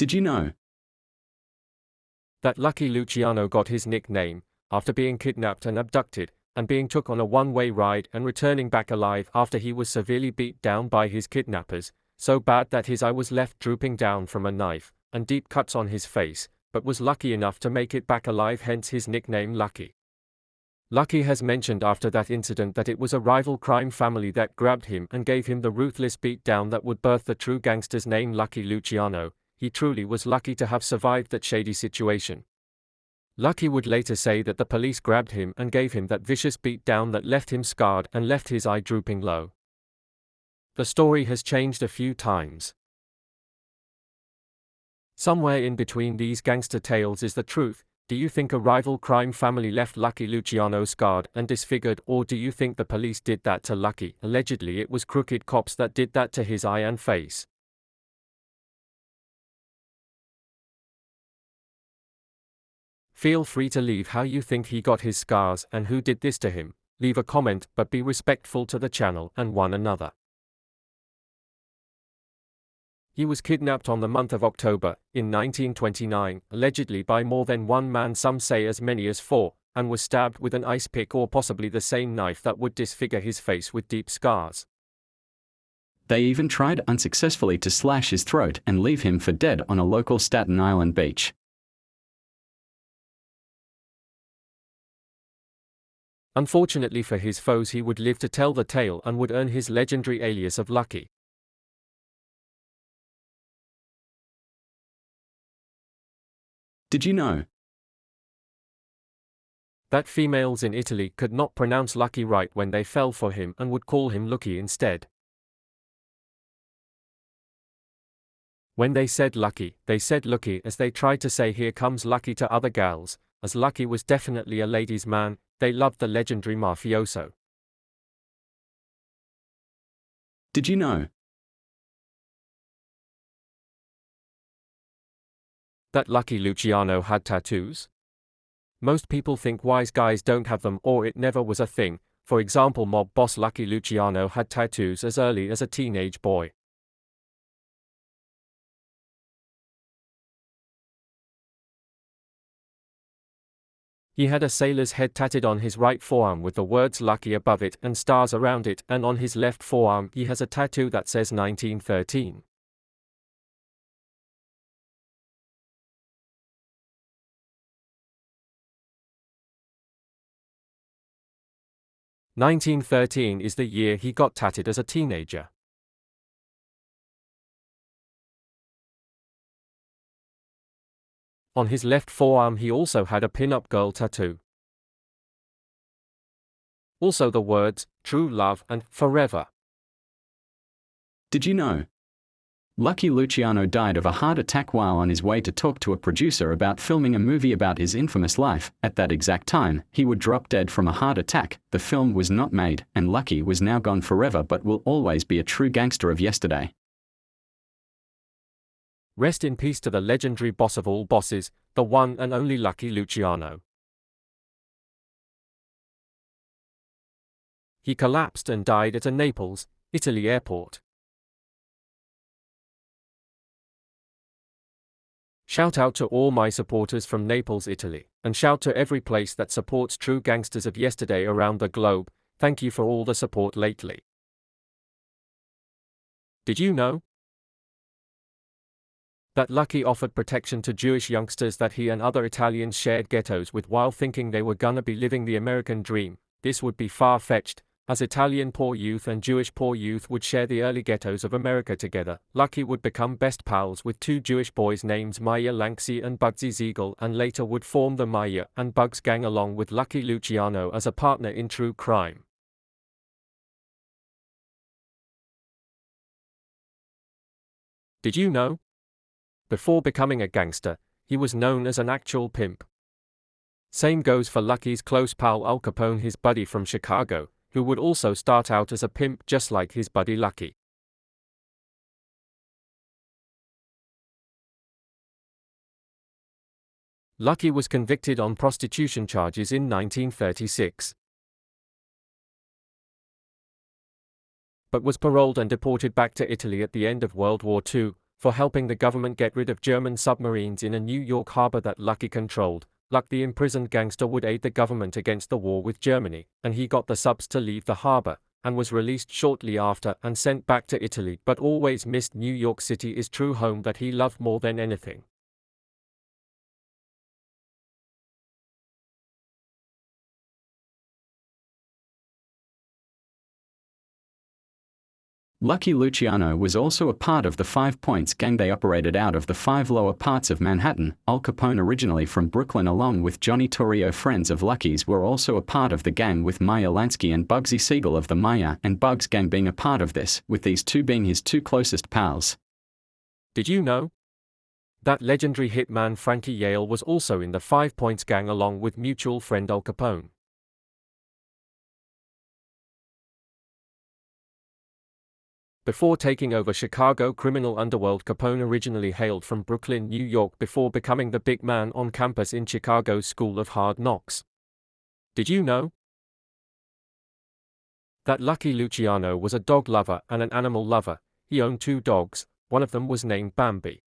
Did you know that Lucky Luciano got his nickname after being kidnapped and abducted, and being took on a one-way ride and returning back alive after he was severely beat down by his kidnappers, so bad that his eye was left drooping down from a knife, and deep cuts on his face, but was lucky enough to make it back alive, hence his nickname Lucky. Lucky has mentioned after that incident that it was a rival crime family that grabbed him and gave him the ruthless beatdown that would birth the true gangster's name Lucky Luciano. He truly was lucky to have survived that shady situation. Lucky would later say that the police grabbed him and gave him that vicious beatdown that left him scarred and left his eye drooping low. The story has changed a few times. Somewhere in between these gangster tales is the truth. Do you think a rival crime family left Lucky Luciano scarred and disfigured, or do you think the police did that to Lucky? Allegedly it was crooked cops that did that to his eye and face. Feel free to leave how you think he got his scars and who did this to him. Leave a comment, but be respectful to the channel and one another. He was kidnapped on the month of October, in 1929, allegedly by more than one man, some say as many as 4, and was stabbed with an ice pick or possibly the same knife that would disfigure his face with deep scars. they even tried unsuccessfully to slash his throat and leave him for dead on a local Staten Island beach? Unfortunately for his foes, he would live to tell the tale and would earn his legendary alias of Lucky. Did you know that females in Italy could not pronounce Lucky right when they fell for him and would call him Lucky instead? When they said Lucky, they said Lucky, as they tried to say here comes Lucky to other gals, as Lucky was definitely a ladies' man. They loved the legendary mafioso. Did you know that Lucky Luciano had tattoos? Most people think wise guys don't have them or it never was a thing. For example, mob boss Lucky Luciano had tattoos as early as a teenage boy. He had a sailor's head tattooed on his right forearm with the words Lucky above it and stars around it, and on his left forearm he has a tattoo that says 1913. "1913 is the year he got tattooed as a teenager. On his left forearm he also had a pin-up girl tattoo. Also the words, True Love and Forever. Did you know Lucky Luciano died of a heart attack while on his way to talk to a producer about filming a movie about his infamous life? At that exact time, he would drop dead from a heart attack. The film was not made, and Lucky was now gone forever but will always be a true gangster of yesterday. Rest in peace to the legendary boss of all bosses, the one and only Lucky Luciano. He collapsed and died at a Naples, Italy airport. Shout out to all my supporters from Naples, Italy, and shout to every place that supports true gangsters of yesterday around the globe. Thank you for all the support lately. Did you know that Lucky offered protection to Jewish youngsters that he and other Italians shared ghettos with while thinking they were gonna be living the American dream? This would be far-fetched, as Italian poor youth and Jewish poor youth would share the early ghettos of America together. Lucky would become best pals with two Jewish boys named Maya Lanksy and Bugsy Ziegel, and later would form the Maya and Bugs gang along with Lucky Luciano as a partner in true crime. Did you know? Before becoming a gangster, he was known as an actual pimp. Same goes for Lucky's close pal Al Capone, his buddy from Chicago, who would also start out as a pimp just like his buddy Lucky. Lucky was convicted on prostitution charges in 1936, but was paroled and deported back to Italy at the end of World War II. for helping the government get rid of German submarines in a New York harbor that Lucky controlled. Luck, the imprisoned gangster, would aid the government against the war with Germany, and he got the subs to leave the harbor, and was released shortly after and sent back to Italy, but always missed New York City, his true home that he loved more than anything. Lucky Luciano was also a part of the 5 Points gang. They operated out of the 5 lower parts of Manhattan. Al Capone, originally from Brooklyn, along with Johnny Torrio. Friends of Lucky's were also a part of the gang, with Meyer Lansky and Bugsy Siegel of the Meyer and Bugs gang being a part of this, with these two being his two closest pals. Did you know that legendary hitman Frankie Yale was also in the 5 Points gang along with mutual friend Al Capone? Before taking over Chicago criminal underworld, Capone originally hailed from Brooklyn, New York, before becoming the big man on campus in Chicago's School of Hard Knocks. Did you know that Lucky Luciano was a dog lover and an animal lover? He owned 2 dogs, one of them was named Bambi,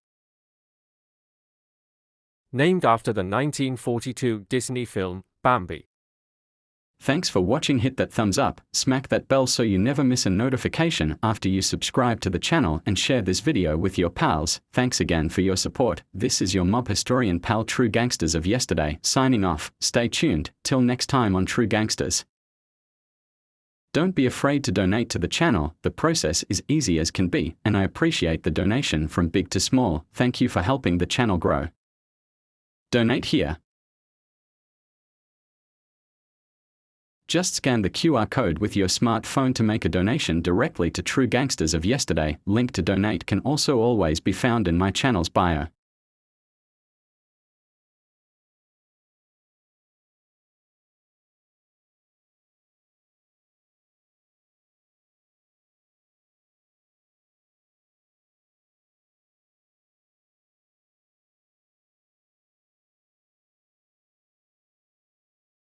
named after the 1942 Disney film, Bambi. Thanks for watching. Hit that thumbs up, smack that bell so you never miss a notification after you subscribe to the channel, and share this video with your pals. Thanks again for your support. This is your mob historian pal True Gangsters of yesterday, signing off. Stay tuned, till next time on True Gangsters. Don't be afraid to donate to the channel. The process is easy as can be, and I appreciate the donation from big to small. Thank you for helping the channel grow. Donate here. Just scan the QR code with your smartphone to make a donation directly to True Gangsters of yesterday. Link to donate can also always be found in my channel's bio.